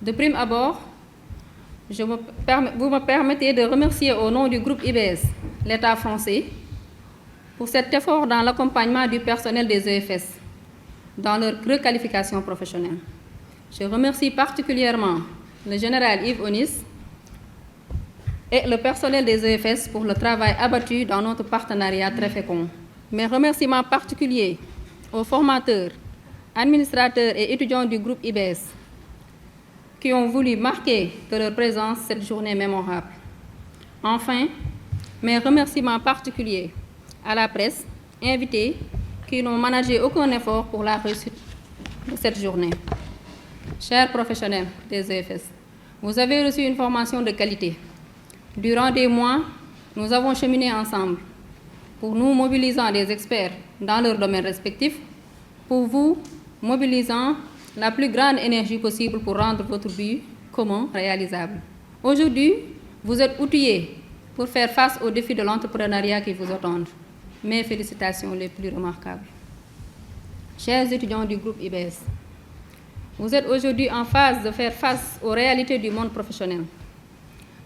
De prime abord, vous me permettez de remercier au nom du groupe IBS l'État français pour cet effort dans l'accompagnement du personnel des EFS dans leur requalification professionnelle. Je remercie particulièrement le général Yves Onis et le personnel des EFS pour le travail abattu dans notre partenariat très fécond. Mes remerciements particuliers aux formateurs, administrateurs et étudiants du groupe IBS qui ont voulu marquer de leur présence cette journée mémorable. Enfin, mes remerciements particuliers à la presse, invitée, qui n'ont managé aucun effort pour la réussite de cette journée. Chers professionnels des EFS, vous avez reçu une formation de qualité. Durant des mois, nous avons cheminé ensemble pour nous mobilisant des experts dans leurs domaines respectifs, pour vous mobilisant la plus grande énergie possible pour rendre votre but commun réalisable. Aujourd'hui, vous êtes outillés pour faire face aux défis de l'entrepreneuriat qui vous attendent. Mes félicitations les plus remarquables. Chers étudiants du groupe IBS, vous êtes aujourd'hui en phase de faire face aux réalités du monde professionnel.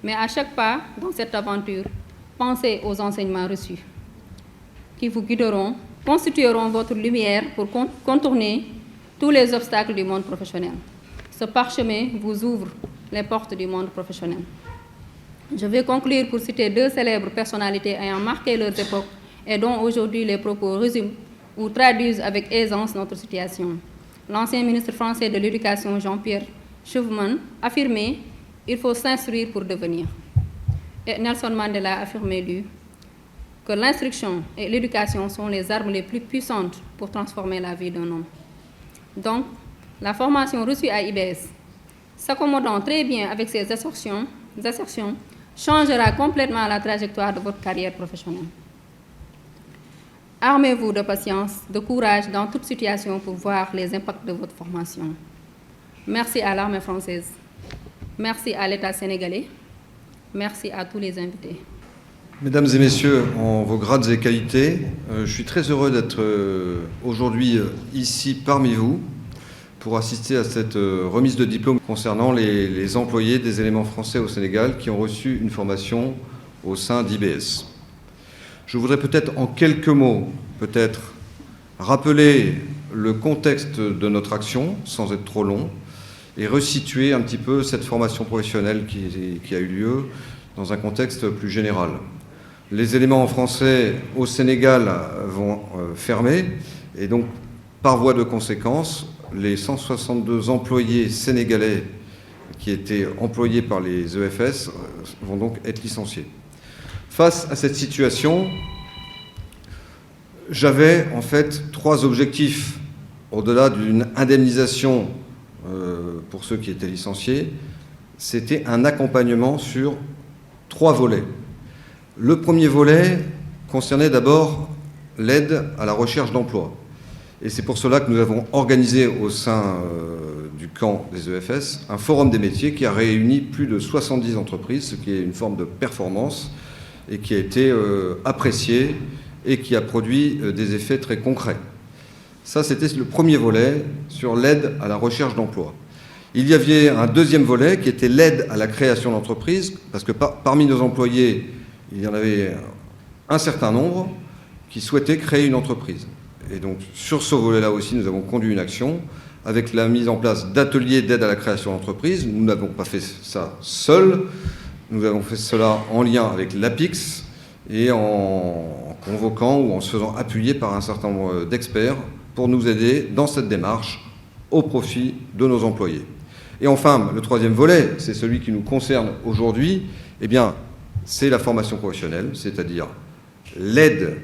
Mais à chaque pas dans cette aventure, pensez aux enseignements reçus qui vous guideront, constitueront votre lumière pour contourner tous les obstacles du monde professionnel. Ce parchemin vous ouvre les portes du monde professionnel. Je vais conclure pour citer deux célèbres personnalités ayant marqué leurs époques et dont aujourd'hui les propos résument ou traduisent avec aisance notre situation. L'ancien ministre français de l'Éducation, Jean-Pierre Chevènement, affirmait « Il faut s'instruire pour devenir ». Et Nelson Mandela affirmait lui que l'instruction et l'éducation sont les armes les plus puissantes pour transformer la vie d'un homme. Donc, la formation reçue à IBS, s'accommodant très bien avec ces assertions, changera complètement la trajectoire de votre carrière professionnelle. Armez-vous de patience, de courage dans toute situation pour voir les impacts de votre formation. Merci à l'armée française. Merci à l'État sénégalais. Merci à tous les invités. Mesdames et messieurs, en vos grades et qualités, je suis très heureux d'être aujourd'hui ici parmi vous pour assister à cette remise de diplôme concernant les employés des éléments français au Sénégal qui ont reçu une formation au sein d'IBS. Je voudrais peut-être en quelques mots, rappeler le contexte de notre action, sans être trop long, et resituer un petit peu cette formation professionnelle qui a eu lieu dans un contexte plus général. Les éléments français au Sénégal vont fermer, et donc, par voie de conséquence, les 162 employés sénégalais qui étaient employés par les EFS vont donc être licenciés. Face à cette situation, j'avais en fait trois objectifs au-delà d'une indemnisation pour ceux qui étaient licenciés. C'était un accompagnement sur trois volets. Le premier volet concernait d'abord l'aide à la recherche d'emploi. Et c'est pour cela que nous avons organisé au sein du camp des EFS un forum des métiers qui a réuni plus de 70 entreprises, ce qui est une forme de performance et qui a été apprécié et qui a produit des effets très concrets. Ça, c'était le premier volet sur l'aide à la recherche d'emploi. Il y avait un deuxième volet qui était l'aide à la création d'entreprises, parce que parmi nos employés, il y en avait un certain nombre qui souhaitaient créer une entreprise. Et donc, sur ce volet-là aussi, nous avons conduit une action avec la mise en place d'ateliers d'aide à la création d'entreprises. Nous n'avons pas fait ça seuls. Nous avons fait cela en lien avec l'APIX et en convoquant ou en se faisant appuyer par un certain nombre d'experts pour nous aider dans cette démarche au profit de nos employés. Et enfin, le troisième volet, c'est celui qui nous concerne aujourd'hui, eh bien, c'est la formation professionnelle, c'est-à-dire l'aide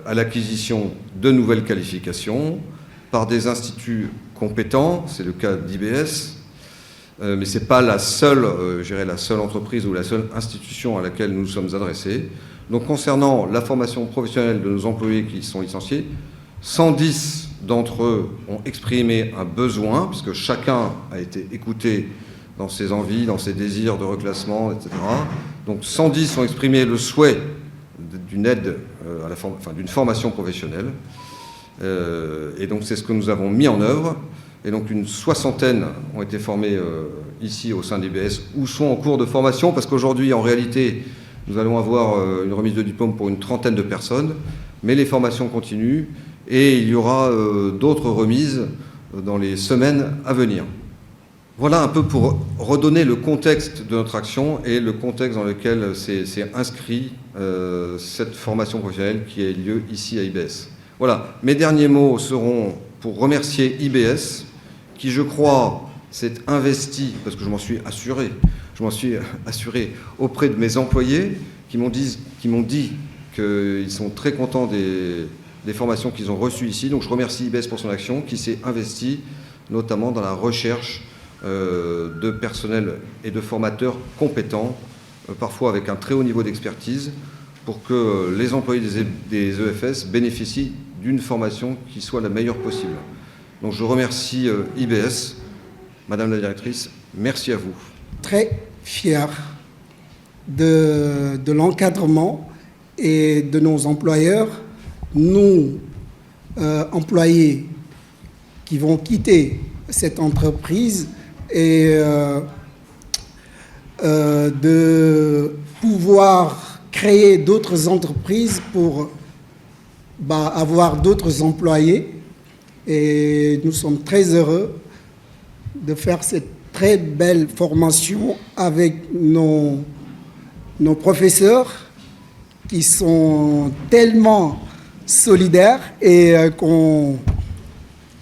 à l'acquisition de nouvelles qualifications par des instituts compétents, c'est le cas d'IBS, mais ce n'est pas la seule entreprise ou la seule institution à laquelle nous nous sommes adressés. Donc concernant la formation professionnelle de nos employés qui sont licenciés, 110 d'entre eux ont exprimé un besoin, puisque chacun a été écouté dans ses envies, dans ses désirs de reclassement, etc. Donc 110 ont exprimé le souhait d'une aide, d'une formation professionnelle. Et donc c'est ce que nous avons mis en œuvre. Et donc une soixantaine ont été formés ici au sein d'IBS ou sont en cours de formation, parce qu'aujourd'hui, en réalité, nous allons avoir une remise de diplôme pour une trentaine de personnes, mais les formations continuent et il y aura d'autres remises dans les semaines à venir. Voilà un peu pour redonner le contexte de notre action et le contexte dans lequel s'est inscrit cette formation professionnelle qui a lieu ici à IBS. Voilà, mes derniers mots seront pour remercier IBS, qui, je crois, s'est investi, parce que je m'en suis assuré auprès de mes employés, qui m'ont dit qu'ils sont très contents des formations qu'ils ont reçues ici. Donc je remercie IBS pour son action, qui s'est investi notamment dans la recherche de personnel et de formateurs compétents, parfois avec un très haut niveau d'expertise, pour que les employés des EFS bénéficient d'une formation qui soit la meilleure possible. Donc je remercie IBS. Madame la directrice, merci à vous. Très fier de l'encadrement et de nos employeurs. Nous, employés qui vont quitter cette entreprise, et de pouvoir créer d'autres entreprises pour avoir d'autres employés. Et nous sommes très heureux de faire cette très belle formation avec nos professeurs qui sont tellement solidaires et qu'on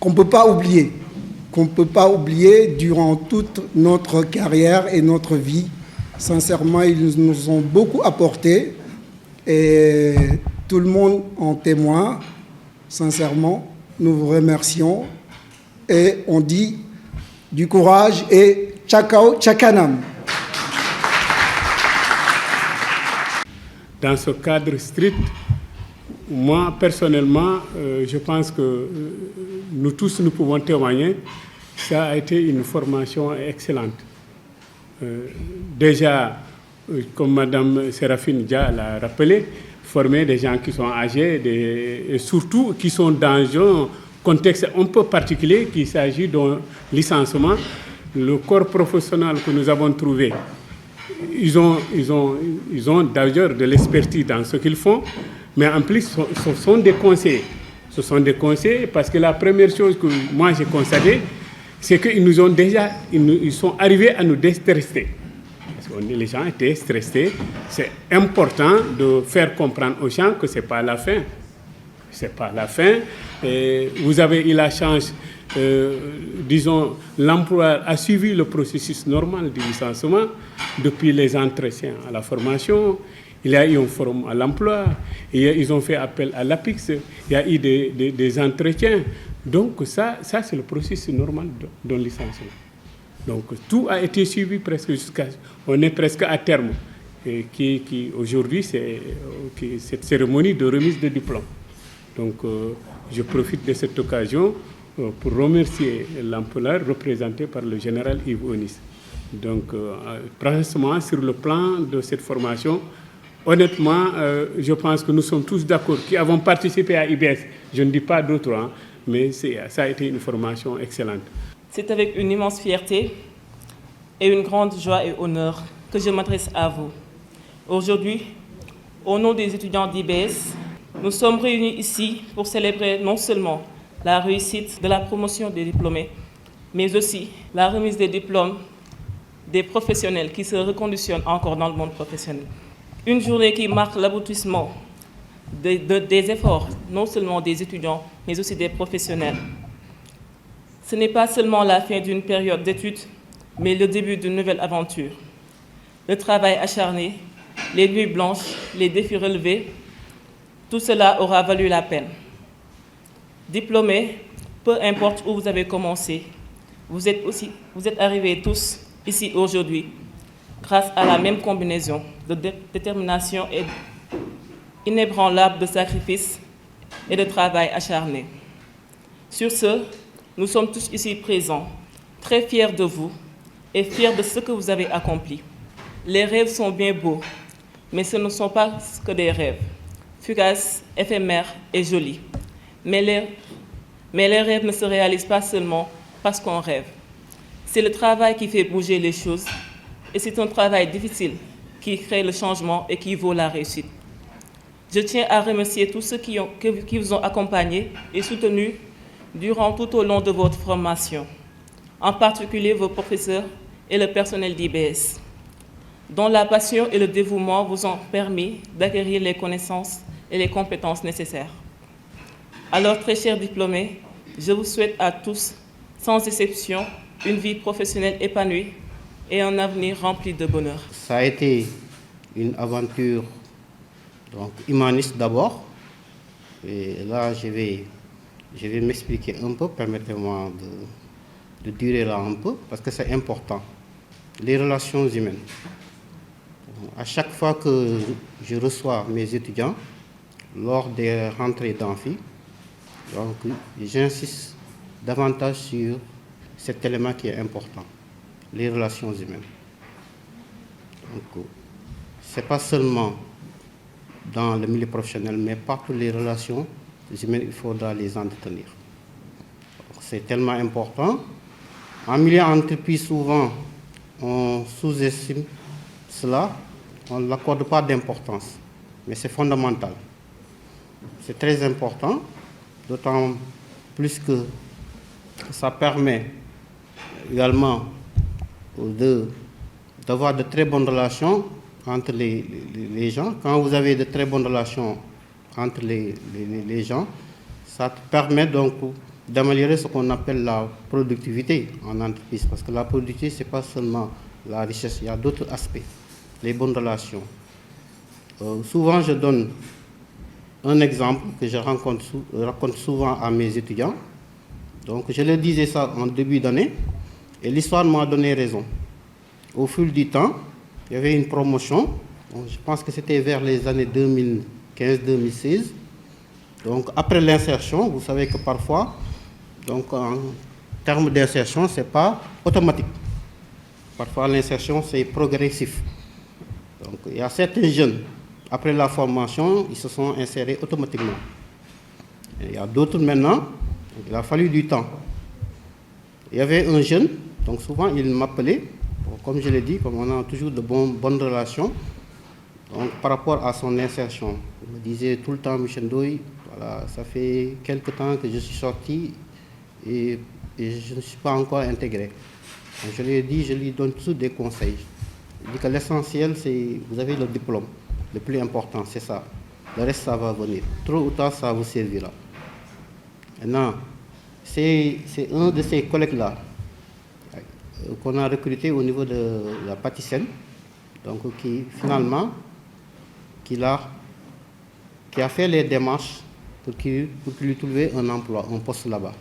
ne peut pas oublier. Qu'on ne peut pas oublier durant toute notre carrière et notre vie. Sincèrement, ils nous ont beaucoup apporté et tout le monde en témoigne. Sincèrement, nous vous remercions et on dit du courage et Tchakao Tchakanam. Dans ce cadre strict, moi personnellement, je pense que nous tous nous pouvons témoigner. Ça a été une formation excellente. Déjà, comme Mme Séraphine Dia l'a rappelé, former des gens qui sont âgés et surtout qui sont dans un contexte un peu particulier, qu'il s'agit d'un licenciement. Le corps professionnel que nous avons trouvé, ils ont d'ailleurs de l'expertise dans ce qu'ils font, mais en plus, ce sont des conseillers. Ce sont des conseillers parce que la première chose que moi j'ai constatée, c'est qu'ils ils sont arrivés à nous déstresser. Parce que les gens étaient stressés. C'est important de faire comprendre aux gens que ce n'est pas la fin. Ce n'est pas la fin. Et vous avez eu la chance, disons, l'emploi a suivi le processus normal du licenciement depuis les entretiens à la formation. Il y a eu un forum à l'emploi, ils ont fait appel à l'APIX, il y a eu des entretiens. Donc ça c'est le processus normal d'un licenciement. Donc tout a été suivi presque on est presque à terme. Et qui aujourd'hui, c'est cette cérémonie de remise de diplôme. Donc je profite de cette occasion pour remercier l'employeur représenté par le général Yves Onis. Donc franchement, sur le plan de cette formation, honnêtement, je pense que nous sommes tous d'accord qui avons participé à IBS. Je ne dis pas d'autres, hein, mais ça a été une formation excellente. C'est avec une immense fierté et une grande joie et honneur que je m'adresse à vous. Aujourd'hui, au nom des étudiants d'IBS, nous sommes réunis ici pour célébrer non seulement la réussite de la promotion des diplômés, mais aussi la remise des diplômes des professionnels qui se reconditionnent encore dans le monde professionnel. Une journée qui marque l'aboutissement des efforts, non seulement des étudiants, mais aussi des professionnels. Ce n'est pas seulement la fin d'une période d'études, mais le début d'une nouvelle aventure. Le travail acharné, les nuits blanches, les défis relevés, tout cela aura valu la peine. Diplômés, peu importe où vous avez commencé, vous êtes arrivés tous ici aujourd'hui grâce à la même combinaison de détermination et inébranlable de sacrifice et de travail acharné. Sur ce, nous sommes tous ici présents, très fiers de vous et fiers de ce que vous avez accompli. Les rêves sont bien beaux, mais ce ne sont pas que des rêves, fugaces, éphémères et jolis. Mais les rêves ne se réalisent pas seulement parce qu'on rêve. C'est le travail qui fait bouger les choses et c'est un travail difficile qui crée le changement et qui vaut la réussite. Je tiens à remercier tous ceux qui vous ont accompagnés et soutenus durant tout au long de votre formation, en particulier vos professeurs et le personnel d'IBS, dont la passion et le dévouement vous ont permis d'acquérir les connaissances et les compétences nécessaires. Alors, très chers diplômés, je vous souhaite à tous, sans exception, une vie professionnelle épanouie et un avenir rempli de bonheur. Ça a été une aventure donc, humaniste d'abord. Et là, je vais m'expliquer un peu. Permettez-moi de durer là un peu, parce que c'est important. Les relations humaines. À chaque fois que je reçois mes étudiants, lors des rentrées d'amphi, donc j'insiste davantage sur cet élément qui est important, les relations humaines. Donc, ce n'est pas seulement dans le milieu professionnel, mais partout les relations humaines, il faudra les entretenir. C'est tellement important. En milieu entreprise, souvent, on sous-estime cela, on ne l'accorde pas d'importance, mais c'est fondamental. C'est très important, d'autant plus que ça permet également d'avoir de très bonnes relations entre les gens. Quand vous avez de très bonnes relations entre les gens, ça permet donc d'améliorer ce qu'on appelle la productivité en entreprise. Parce que la productivité, ce n'est pas seulement la richesse, il y a d'autres aspects, les bonnes relations. Souvent, je donne un exemple que je raconte souvent à mes étudiants. Donc, je leur disais ça en début d'année, et l'histoire m'a donné raison. Au fil du temps, il y avait une promotion, donc je pense que c'était vers les années 2015-2016. Donc, après l'insertion, vous savez que parfois, donc, en termes d'insertion, ce n'est pas automatique. Parfois, l'insertion, c'est progressif. Donc, il y a certains jeunes, après la formation, ils se sont insérés automatiquement. Et il y a d'autres maintenant, il a fallu du temps. Il y avait un jeune, donc souvent il m'appelait, comme je l'ai dit, comme on a toujours de bonnes relations, donc par rapport à son insertion. Il me disait tout le temps, Michel Ndoye, voilà, ça fait quelque temps que je suis sorti et je ne suis pas encore intégré. Donc, je lui ai dit, je lui donne tous des conseils. Je dis que l'essentiel, c'est, vous avez le diplôme. Le plus important, c'est ça. Le reste, ça va venir. Tôt ou tard, ça vous servira. Maintenant, c'est un de ces collègues-là qu'on a recruté au niveau de la Patisen, donc qui finalement, qui a fait les démarches pour qu'il lui trouve un emploi, un poste là-bas.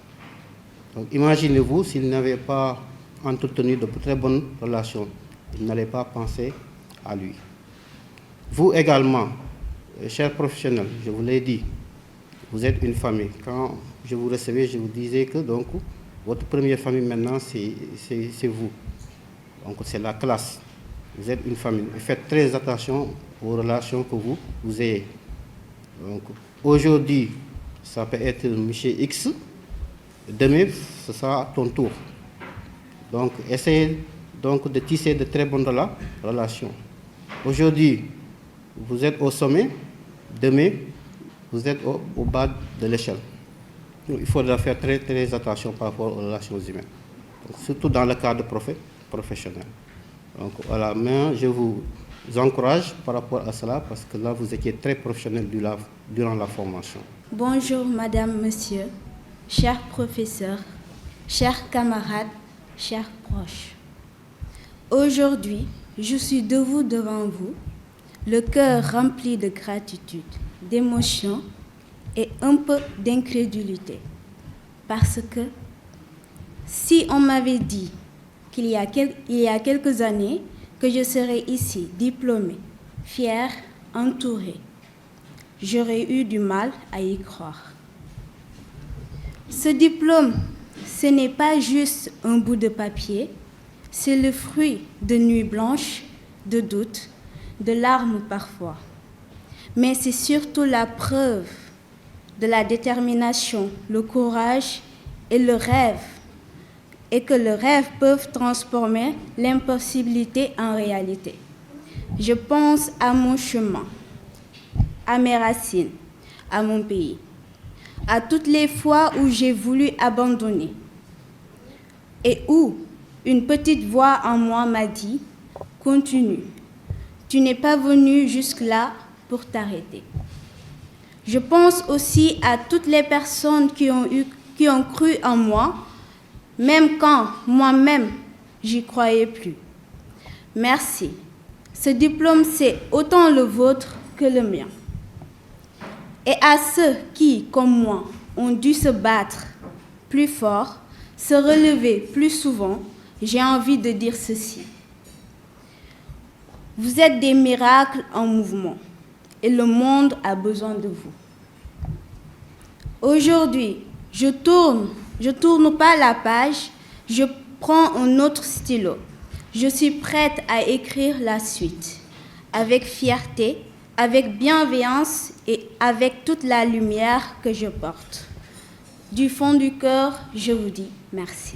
Donc imaginez-vous s'il n'avait pas entretenu de très bonnes relations, il n'allait pas penser à lui. Vous également, chers professionnels, je vous l'ai dit, vous êtes une famille. Quand je vous recevais, je vous disais que donc, votre première famille maintenant, c'est vous. Donc c'est la classe. Vous êtes une famille. Faites très attention aux relations que vous ayez. Donc aujourd'hui, ça peut être M. X. Demain, ce sera ton tour. Donc essayez donc de tisser de très bonnes relations. Aujourd'hui, vous êtes au sommet. Demain, vous êtes au bas de l'échelle. Il faudra faire très, très attention par rapport aux relations humaines, donc, surtout dans le cadre professionnel. Donc voilà, mais je vous encourage par rapport à cela parce que là, vous étiez très professionnel durant la formation. Bonjour, madame, monsieur, chers professeurs, chers camarades, chers proches. Aujourd'hui, je suis debout devant vous, le cœur rempli de gratitude, d'émotion et un peu d'incrédulité. Parce que si on m'avait dit qu'il y a quelques années que je serais ici, diplômée, fière, entourée, j'aurais eu du mal à y croire. Ce diplôme, ce n'est pas juste un bout de papier, c'est le fruit de nuits blanches, de doutes, de larmes parfois. Mais c'est surtout la preuve de la détermination, le courage et le rêve et que le rêve peut transformer l'impossibilité en réalité. Je pense à mon chemin, à mes racines, à mon pays, à toutes les fois où j'ai voulu abandonner et où une petite voix en moi m'a dit « Continue, tu n'es pas venu jusque-là pour t'arrêter ». Je pense aussi à toutes les personnes qui ont cru en moi, même quand moi-même j'y croyais plus. Merci. Ce diplôme, c'est autant le vôtre que le mien. Et à ceux qui, comme moi, ont dû se battre plus fort, se relever plus souvent, j'ai envie de dire ceci. Vous êtes des miracles en mouvement et le monde a besoin de vous. Aujourd'hui, je tourne pas la page, je prends un autre stylo. Je suis prête à écrire la suite, avec fierté, avec bienveillance et avec toute la lumière que je porte. Du fond du cœur, je vous dis merci.